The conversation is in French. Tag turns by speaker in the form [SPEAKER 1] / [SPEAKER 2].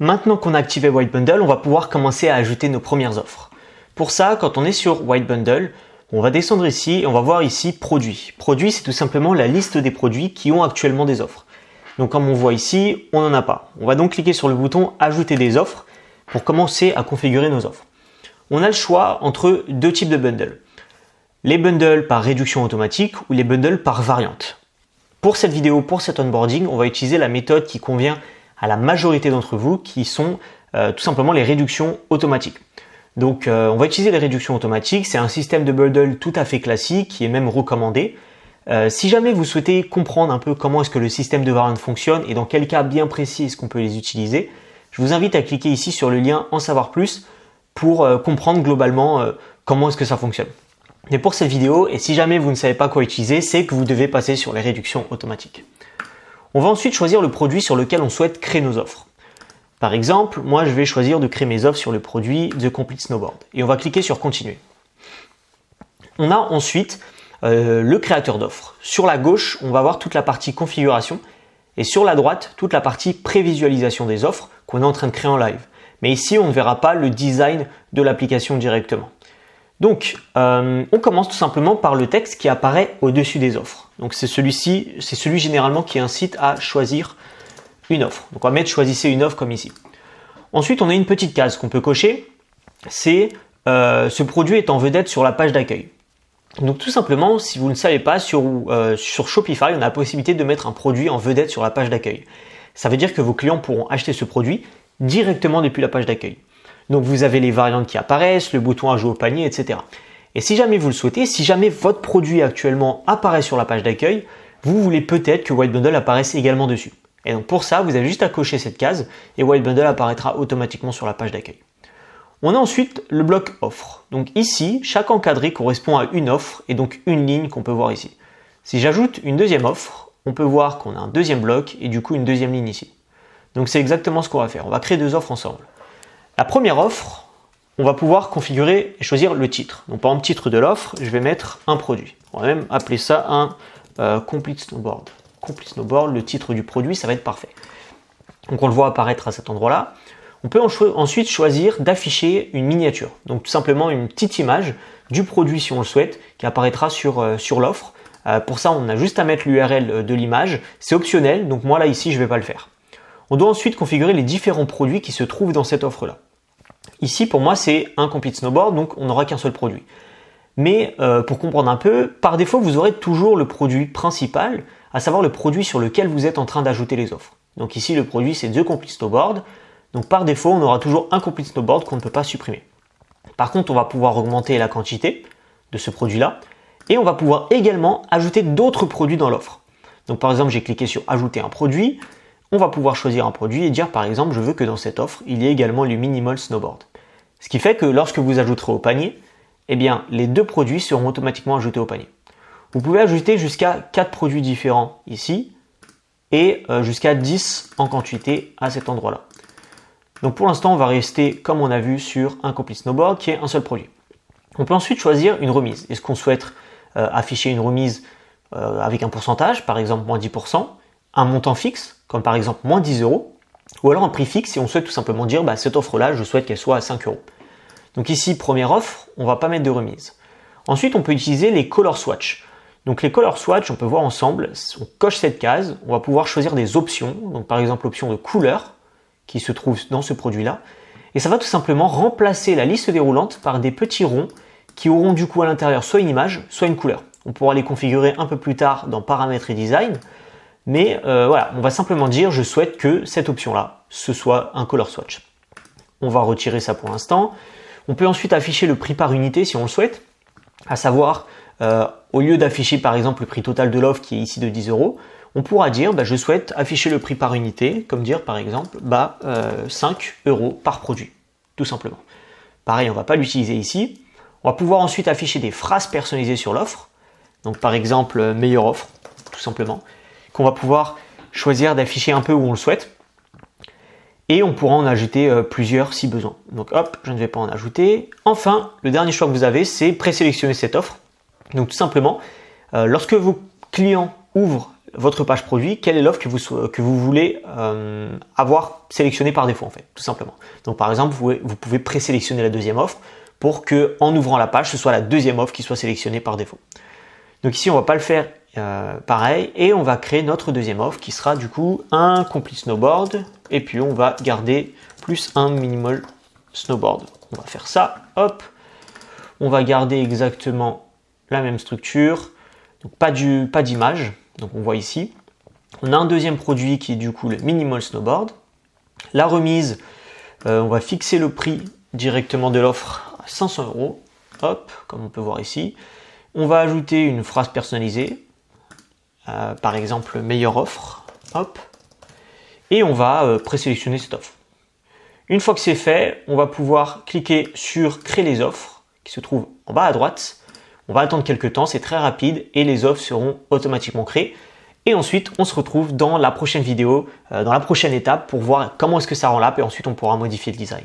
[SPEAKER 1] Maintenant qu'on a activé White Bundle, on va pouvoir commencer à ajouter nos premières offres. Pour ça, quand on est sur White Bundle, on va descendre ici et on va voir ici Produits. Produits, c'est tout simplement la liste des produits qui ont actuellement des offres. Donc comme on voit ici, on n'en a pas. On va donc cliquer sur le bouton Ajouter des offres pour commencer à configurer nos offres. On a le choix entre deux types de bundles. Les bundles par réduction automatique ou les bundles par variante. Pour cette vidéo, pour cet onboarding, on va utiliser la méthode qui convient à la majorité d'entre vous qui sont tout simplement les réductions automatiques. Donc on va utiliser les réductions automatiques, c'est un système de bundle tout à fait classique qui est même recommandé. Si jamais vous souhaitez comprendre un peu comment est-ce que le système de variante fonctionne et dans quel cas bien précis est-ce qu'on peut les utiliser, je vous invite à cliquer ici sur le lien En savoir plus pour comprendre globalement comment est-ce que ça fonctionne. Mais pour cette vidéo, et si jamais vous ne savez pas quoi utiliser, c'est que vous devez passer sur les réductions automatiques. On va ensuite choisir le produit sur lequel on souhaite créer nos offres. Par exemple, moi je vais choisir de créer mes offres sur le produit The Complete Snowboard. Et on va cliquer sur Continuer. On a ensuite le créateur d'offres. Sur la gauche, on va voir toute la partie configuration. Et sur la droite, toute la partie prévisualisation des offres qu'on est en train de créer en live. Mais ici, on ne verra pas le design de l'application directement. Donc, on commence tout simplement par le texte qui apparaît au-dessus des offres. Donc, c'est celui-ci, c'est celui généralement qui incite à choisir une offre. Donc, on va mettre choisissez une offre comme ici. Ensuite, on a une petite case qu'on peut cocher. C'est ce produit est en vedette sur la page d'accueil. Donc, tout simplement, si vous ne le savez pas, sur Shopify, on a la possibilité de mettre un produit en vedette sur la page d'accueil. Ça veut dire que vos clients pourront acheter ce produit directement depuis la page d'accueil. Donc vous avez les variantes qui apparaissent, le bouton ajout au panier, etc. Et si jamais vous le souhaitez, si jamais votre produit actuellement apparaît sur la page d'accueil, vous voulez peut-être que White Bundle apparaisse également dessus. Et donc pour ça, vous avez juste à cocher cette case et White Bundle apparaîtra automatiquement sur la page d'accueil. On a ensuite le bloc offre. Donc ici, chaque encadré correspond à une offre et donc une ligne qu'on peut voir ici. Si j'ajoute une deuxième offre, on peut voir qu'on a un deuxième bloc et du coup une deuxième ligne ici. Donc c'est exactement ce qu'on va faire. On va créer deux offres ensemble. La première offre, on va pouvoir configurer et choisir le titre. Donc par exemple, titre de l'offre, je vais mettre un produit. On va même appeler ça un Complete Snowboard. Complete Snowboard, le titre du produit, ça va être parfait. Donc on le voit apparaître à cet endroit-là. On peut ensuite choisir d'afficher une miniature. Donc tout simplement une petite image du produit si on le souhaite, qui apparaîtra sur l'offre. Pour ça, on a juste à mettre l'URL de l'image. C'est optionnel, donc moi là ici, je ne vais pas le faire. On doit ensuite configurer les différents produits qui se trouvent dans cette offre-là. Ici, pour moi, c'est un Complete Snowboard, donc on n'aura qu'un seul produit. Mais pour comprendre un peu, par défaut, vous aurez toujours le produit principal, à savoir le produit sur lequel vous êtes en train d'ajouter les offres. Donc ici, le produit, c'est The Complete Snowboard. Donc par défaut, on aura toujours un Complete Snowboard qu'on ne peut pas supprimer. Par contre, on va pouvoir augmenter la quantité de ce produit-là. Et on va pouvoir également ajouter d'autres produits dans l'offre. Donc par exemple, j'ai cliqué sur Ajouter un produit. On va pouvoir choisir un produit et dire par exemple je veux que dans cette offre il y ait également le Minimal Snowboard. Ce qui fait que lorsque vous ajouterez au panier, eh bien les deux produits seront automatiquement ajoutés au panier. Vous pouvez ajouter jusqu'à 4 produits différents ici et jusqu'à 10 en quantité à cet endroit-là. Donc pour l'instant on va rester comme on a vu sur un Complete Snowboard qui est un seul produit. On peut ensuite choisir une remise. Est-ce qu'on souhaite afficher une remise avec un pourcentage, par exemple moins 10%, un montant fixe, comme par exemple moins 10 €, ou alors un prix fixe si on souhaite tout simplement dire cette offre-là, je souhaite qu'elle soit à 5 €. Donc ici, première offre, on ne va pas mettre de remise. Ensuite, on peut utiliser les color swatch. Donc les color swatch, on peut voir ensemble, on coche cette case, on va pouvoir choisir des options, donc par exemple l'option de couleur qui se trouve dans ce produit-là, et ça va tout simplement remplacer la liste déroulante par des petits ronds qui auront du coup à l'intérieur soit une image, soit une couleur. On pourra les configurer un peu plus tard dans paramètres et design. Mais voilà, on va simplement dire je souhaite que cette option-là, ce soit un color swatch. On va retirer ça pour l'instant. On peut ensuite afficher le prix par unité si on le souhaite, à savoir au lieu d'afficher par exemple le prix total de l'offre qui est ici de 10 €, on pourra dire je souhaite afficher le prix par unité, comme dire par exemple 5 € par produit, tout simplement. Pareil, on ne va pas l'utiliser ici. On va pouvoir ensuite afficher des phrases personnalisées sur l'offre, donc par exemple meilleure offre, tout simplement, qu'on va pouvoir choisir d'afficher un peu où on le souhaite. Et on pourra en ajouter plusieurs si besoin. Donc hop, je ne vais pas en ajouter. Enfin, le dernier choix que vous avez, c'est présélectionner cette offre. Donc tout simplement, lorsque vos clients ouvrent votre page produit, quelle est l'offre que vous voulez avoir sélectionnée par défaut en fait, tout simplement. Donc par exemple, vous pouvez présélectionner la deuxième offre pour que en ouvrant la page, ce soit la deuxième offre qui soit sélectionnée par défaut. Donc ici, on va pas le faire pareil et on va créer notre deuxième offre qui sera du coup un complete snowboard et puis on va garder plus un minimal snowboard. On va faire ça, hop, on va garder exactement la même structure, donc pas d'image. Donc on voit ici, on a un deuxième produit qui est du coup le minimal snowboard. La remise, on va fixer le prix directement de l'offre à 500 €, hop, comme on peut voir ici. On va ajouter une phrase personnalisée, par exemple meilleure offre, hop, et on va présélectionner cette offre. Une fois que c'est fait, on va pouvoir cliquer sur créer les offres qui se trouve en bas à droite. On va attendre quelques temps, c'est très rapide et les offres seront automatiquement créées. Et ensuite, on se retrouve dans la prochaine vidéo, dans la prochaine étape pour voir comment est-ce que ça rend l'app et ensuite on pourra modifier le design.